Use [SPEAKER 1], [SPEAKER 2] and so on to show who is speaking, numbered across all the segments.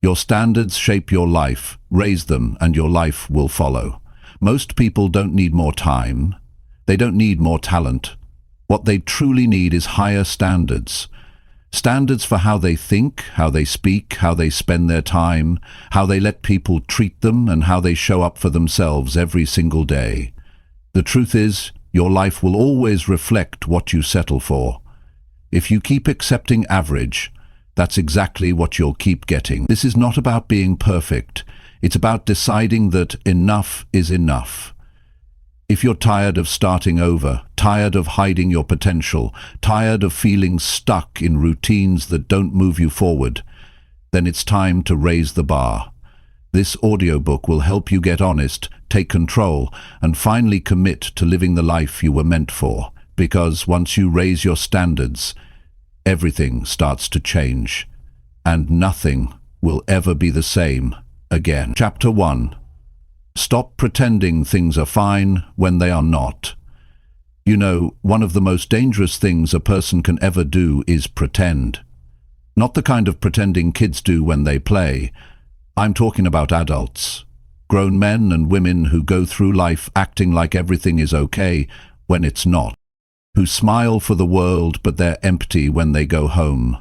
[SPEAKER 1] Your standards shape your life. Raise them and your life will follow. Most people don't need more time. They don't need more talent. What they truly need is higher standards. Standards for how they think, how they speak, how they spend their time, how they let people treat them, and how they show up for themselves every single day. The truth is, your life will always reflect what you settle for. If you keep accepting average, that's exactly what you'll keep getting. This is not about being perfect. It's about deciding that enough is enough. If you're tired of starting over, tired of hiding your potential, tired of feeling stuck in routines that don't move you forward, then it's time to raise the bar. This audiobook will help you get honest, take control, and finally commit to living the life you were meant for. Because once you raise your standards, everything starts to change, and nothing will ever be the same again. Chapter 1. Stop pretending things are fine when they are not. You know, one of the most dangerous things a person can ever do is pretend. Not the kind of pretending kids do when they play. I'm talking about adults. Grown men and women who go through life acting like everything is okay when it's not. Who smile for the world but they're empty when they go home.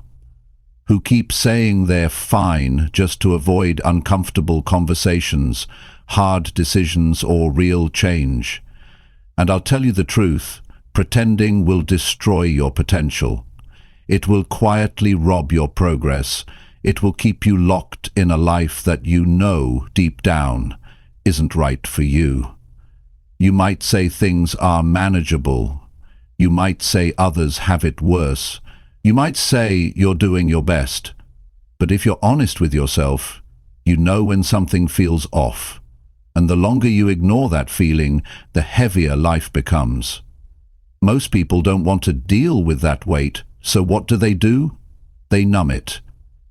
[SPEAKER 1] Who keep saying they're fine just to avoid uncomfortable conversations, hard decisions, or real change. And I'll tell you the truth, pretending will destroy your potential. It will quietly rob your progress. It will keep you locked in a life that you know deep down isn't right for you. You might say things are manageable. You might say others have it worse. You might say you're doing your best. But if you're honest with yourself, you know when something feels off. And the longer you ignore that feeling, the heavier life becomes. Most people don't want to deal with that weight, so what do? They numb it.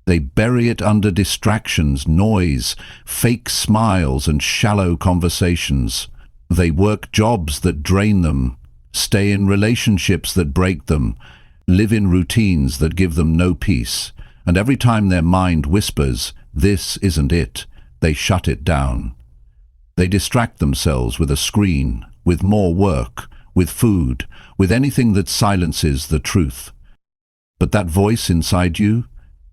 [SPEAKER 1] They bury it under distractions, noise, fake smiles, and shallow conversations. They work jobs that drain them, stay in relationships that break them, live in routines that give them no peace. And every time their mind whispers, "This isn't it," they shut it down. They distract themselves with a screen, with more work, with food, with anything that silences the truth. But that voice inside you,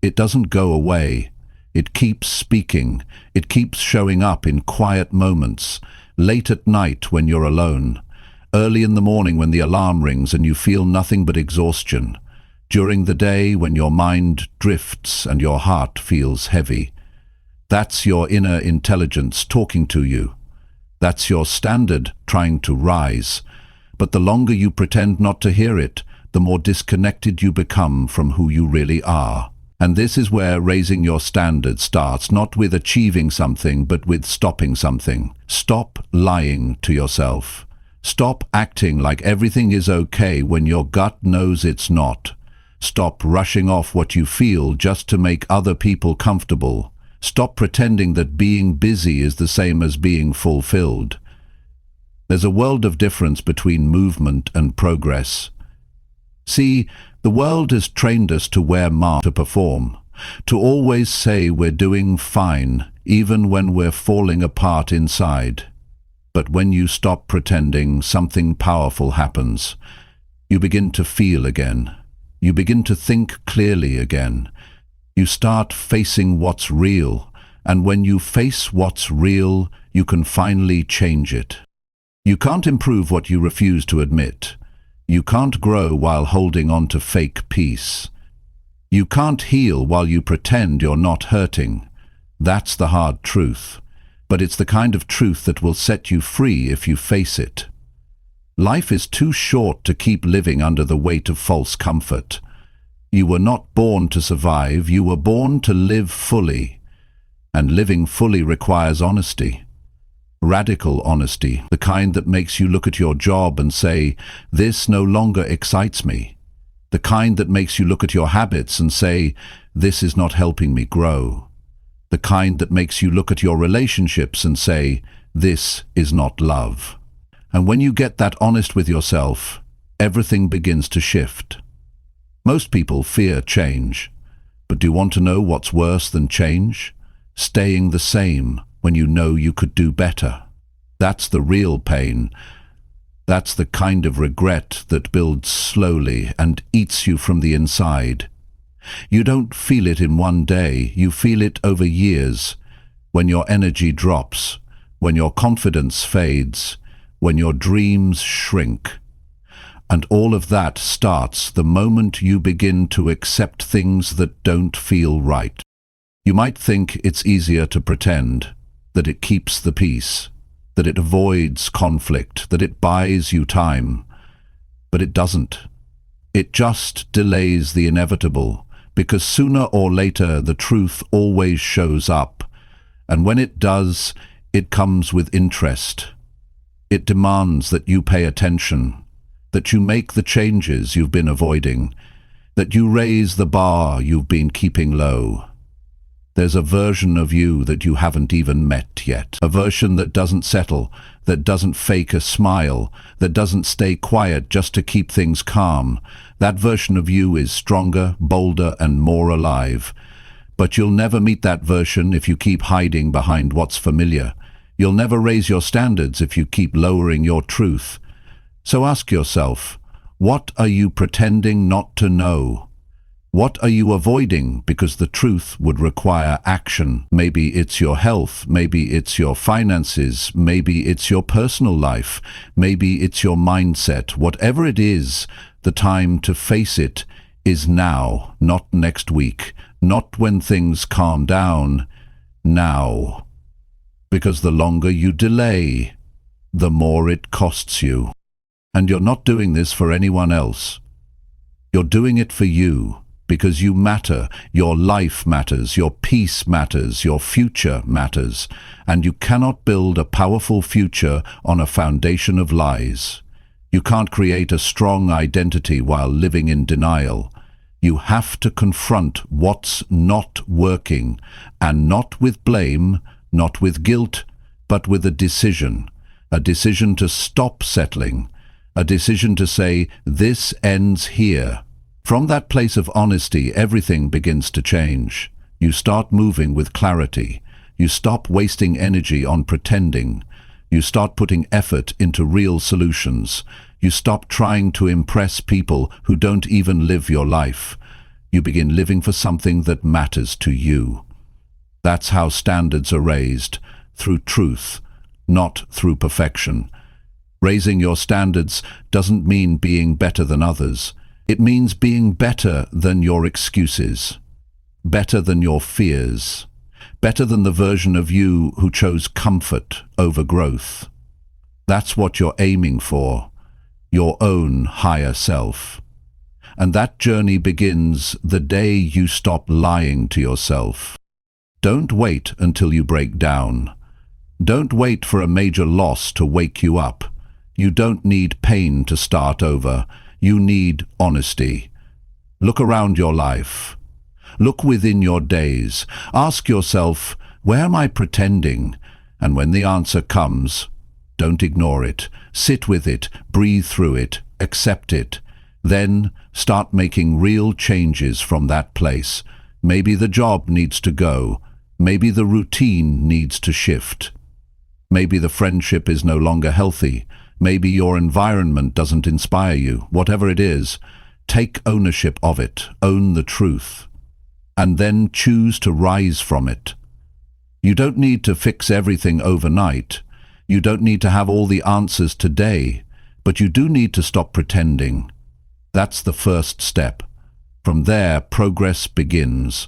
[SPEAKER 1] it doesn't go away. It keeps speaking. It keeps showing up in quiet moments, late at night when you're alone, early in the morning when the alarm rings and you feel nothing but exhaustion, during the day when your mind drifts and your heart feels heavy. That's your inner intelligence talking to you. That's your standard trying to rise. But the longer you pretend not to hear it, the more disconnected you become from who you really are. And this is where raising your standard starts, not with achieving something, but with stopping something. Stop lying to yourself. Stop acting like everything is okay when your gut knows it's not. Stop rushing off what you feel just to make other people comfortable. Stop pretending that being busy is the same as being fulfilled. There's a world of difference between movement and progress. See, the world has trained us to wear masks to perform, to always say we're doing fine, even when we're falling apart inside. But when you stop pretending, something powerful happens. You begin to feel again. You begin to think clearly again. You start facing what's real, and when you face what's real, you can finally change it. You can't improve what you refuse to admit. You can't grow while holding on to fake peace. You can't heal while you pretend you're not hurting. That's the hard truth, but it's the kind of truth that will set you free if you face it. Life is too short to keep living under the weight of false comfort. You were not born to survive, you were born to live fully. And living fully requires honesty. Radical honesty, the kind that makes you look at your job and say, "This no longer excites me." The kind that makes you look at your habits and say, "This is not helping me grow." The kind that makes you look at your relationships and say, "This is not love." And when you get that honest with yourself, everything begins to shift. Most people fear change, but do you want to know what's worse than change? staying the same when you know you could do better. That's the real pain. That's the kind of regret that builds slowly and eats you from the inside. You don't feel it in one day, you feel it over years, when your energy drops, when your confidence fades, when your dreams shrink. And all of that starts the moment you begin to accept things that don't feel right. You might think it's easier to pretend, that it keeps the peace, that it avoids conflict, that it buys you time. But it doesn't. It just delays the inevitable, because sooner or later the truth always shows up. And when it does, it comes with interest. It demands that you pay attention, that you make the changes you've been avoiding, that you raise the bar you've been keeping low. There's a version of you that you haven't even met yet, a version that doesn't settle, that doesn't fake a smile, that doesn't stay quiet just to keep things calm. That version of you is stronger, bolder, and more alive. But you'll never meet that version if you keep hiding behind what's familiar. You'll never raise your standards if you keep lowering your truth. So ask yourself, what are you pretending not to know? What are you avoiding because the truth would require action? Maybe it's your health, maybe it's your finances, maybe it's your personal life, maybe it's your mindset. Whatever it is, the time to face it is now, not next week, not when things calm down, now. Because the longer you delay, the more it costs you. And you're not doing this for anyone else. You're doing it for you. Because you matter, your life matters, your peace matters, your future matters, and you cannot build a powerful future on a foundation of lies. You can't create a strong identity while living in denial. You have to confront what's not working, and not with blame, not with guilt, but with a decision to stop settling, a decision to say, this ends here. From that place of honesty, everything begins to change. You start moving with clarity. You stop wasting energy on pretending. You start putting effort into real solutions. You stop trying to impress people who don't even live your life. You begin living for something that matters to you. That's how standards are raised, through truth, not through perfection. Raising your standards doesn't mean being better than others. It means being better than your excuses, better than your fears, better than the version of you who chose comfort over growth. That's what you're aiming for, your own higher self. And that journey begins the day you stop lying to yourself. Don't wait until you break down. Don't wait for a major loss to wake you up. You don't need pain to start over. You need honesty. Look around your life. Look within your days. Ask yourself, where am I pretending? And when the answer comes, don't ignore it. Sit with it, breathe through it, accept it. Then start making real changes from that place. Maybe the job needs to go. Maybe the routine needs to shift. Maybe the friendship is no longer healthy. Maybe your environment doesn't inspire you. Whatever it is, take ownership of it, own the truth, and then choose to rise from it. You don't need to fix everything overnight. You don't need to have all the answers today, but you do need to stop pretending. That's the first step. From there, progress begins.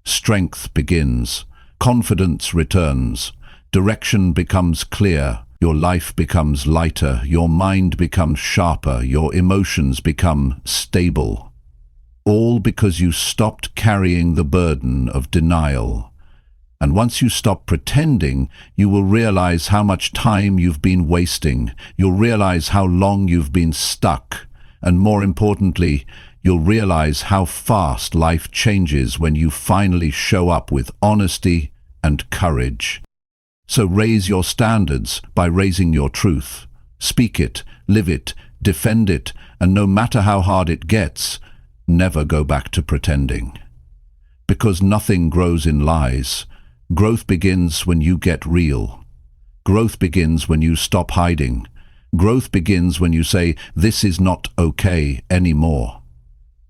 [SPEAKER 1] Strength begins. Confidence returns. Direction becomes clear. Your life becomes lighter, your mind becomes sharper, your emotions become stable. All because you stopped carrying the burden of denial. And once you stop pretending, you will realize how much time you've been wasting. You'll realize how long you've been stuck. And more importantly, you'll realize how fast life changes when you finally show up with honesty and courage. So raise your standards by raising your truth. Speak it, live it, defend it, and no matter how hard it gets, never go back to pretending. Because nothing grows in lies. Growth begins when you get real. Growth begins when you stop hiding. Growth begins when you say, "This is not okay anymore."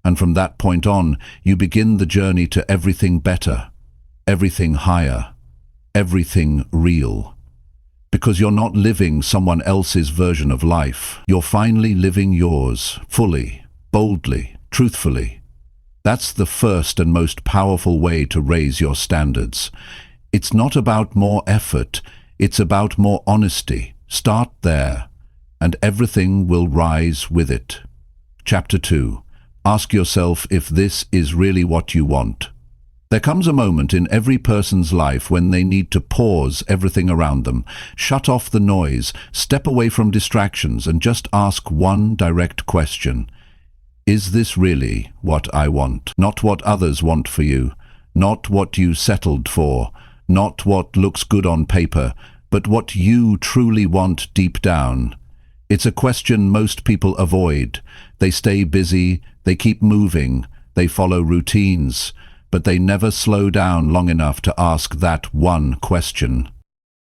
[SPEAKER 1] And from that point on, you begin the journey to everything better, everything higher, everything real. Because you're not living someone else's version of life. You're finally living yours, fully, boldly, truthfully. That's the first and most powerful way to raise your standards. It's not about more effort, it's about more honesty. Start there, and everything will rise with it. Chapter 2. Ask yourself if this is really what you want. There comes a moment in every person's life when they need to pause everything around them, shut off the noise, step away from distractions, and just ask one direct question. Is this really what I want? Not what others want for you, not what you settled for, not what looks good on paper, but what you truly want deep down. It's a question most people avoid. They stay busy, they keep moving, they follow routines, but they never slow down long enough to ask that one question.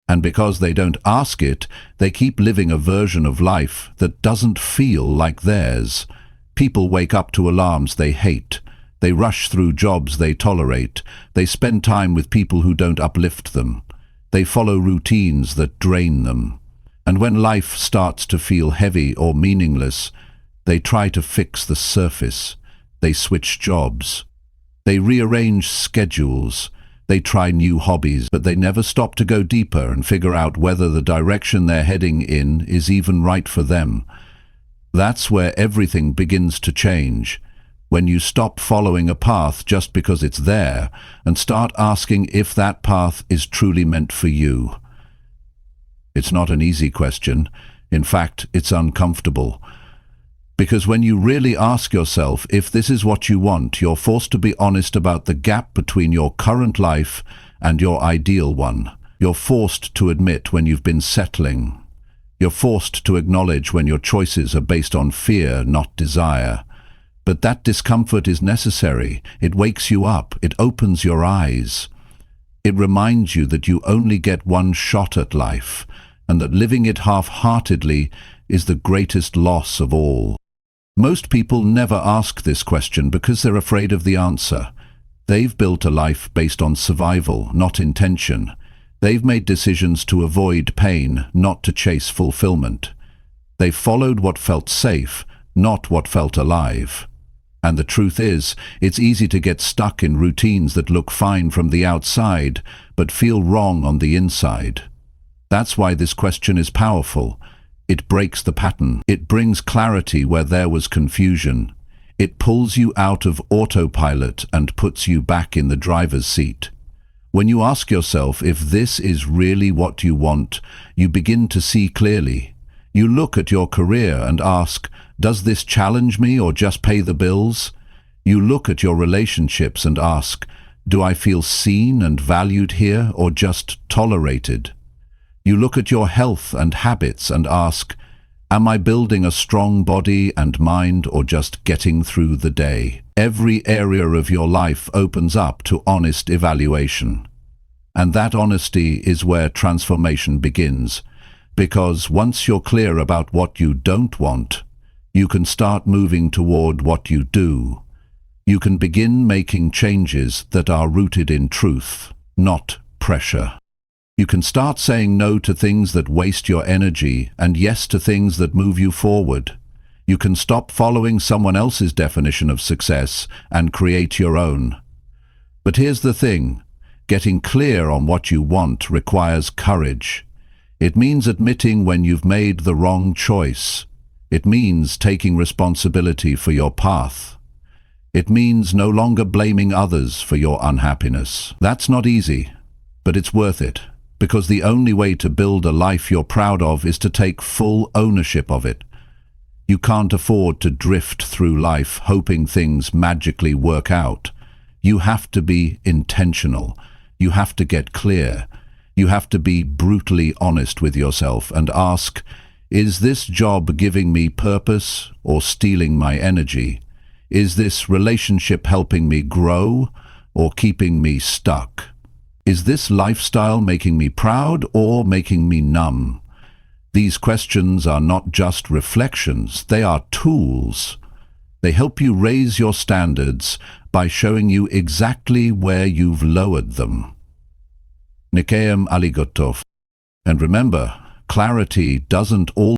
[SPEAKER 1] And because they don't ask it, they keep living a version of life that doesn't feel like theirs. People wake up to alarms they hate. They rush through jobs they tolerate. They spend time with people who don't uplift them. They follow routines that drain them. And when life starts to feel heavy or meaningless, they try to fix the surface. They switch jobs. They rearrange schedules. They try new hobbies, but they never stop to go deeper and figure out whether the direction they're heading in is even right for them. That's where everything begins to change. When you stop following a path just because it's there and start asking if that path is truly meant for you. It's not an easy question. In fact, it's uncomfortable. Because when you really ask yourself if this is what you want, you're forced to be honest about the gap between your current life and your ideal one. You're forced to admit when you've been settling. You're forced to acknowledge when your choices are based on fear, not desire. But that discomfort is necessary. It wakes you up. It opens your eyes. It reminds you that you only get one shot at life, and that living it half-heartedly is the greatest loss of all. Most people never ask this question because they're afraid of the answer. They've built a life based on survival, not intention. They've made decisions to avoid pain, not to chase fulfillment. They've followed what felt safe, not what felt alive. And the truth is, it's easy to get stuck in routines that look fine from the outside, but feel wrong on the inside. That's why this question is powerful. It breaks the pattern. It brings clarity where there was confusion. It pulls you out of autopilot and puts you back in the driver's seat. When you ask yourself if this is really what you want, you begin to see clearly. You look at your career and ask, does this challenge me or just pay the bills? You look at your relationships and ask, do I feel seen and valued here or just tolerated? You look at your health and habits and ask, am I building a strong body and mind or just getting through the day? Every area of your life opens up to honest evaluation. And that honesty is where transformation begins. Because once you're clear about what you don't want, you can start moving toward what you do. You can begin making changes that are rooted in truth, not pressure. You can start saying no to things that waste your energy and yes to things that move you forward. You can stop following someone else's definition of success and create your own. But here's the thing, getting clear on what you want requires courage. It means admitting when you've made the wrong choice. It means taking responsibility for your path. It means no longer blaming others for your unhappiness. That's not easy, but it's worth it. Because the only way to build a life you're proud of is to take full ownership of it. You can't afford to drift through life hoping things magically work out. You have to be intentional. You have to get clear. You have to be brutally honest with yourself and ask, is this job giving me purpose or stealing my energy? Is this relationship helping me grow or keeping me stuck? Is this lifestyle making me proud or making me numb? These questions are not just reflections, they are tools. They help you raise your standards by showing you exactly where you've lowered them. Nikayam Aligotov. And remember, clarity doesn't always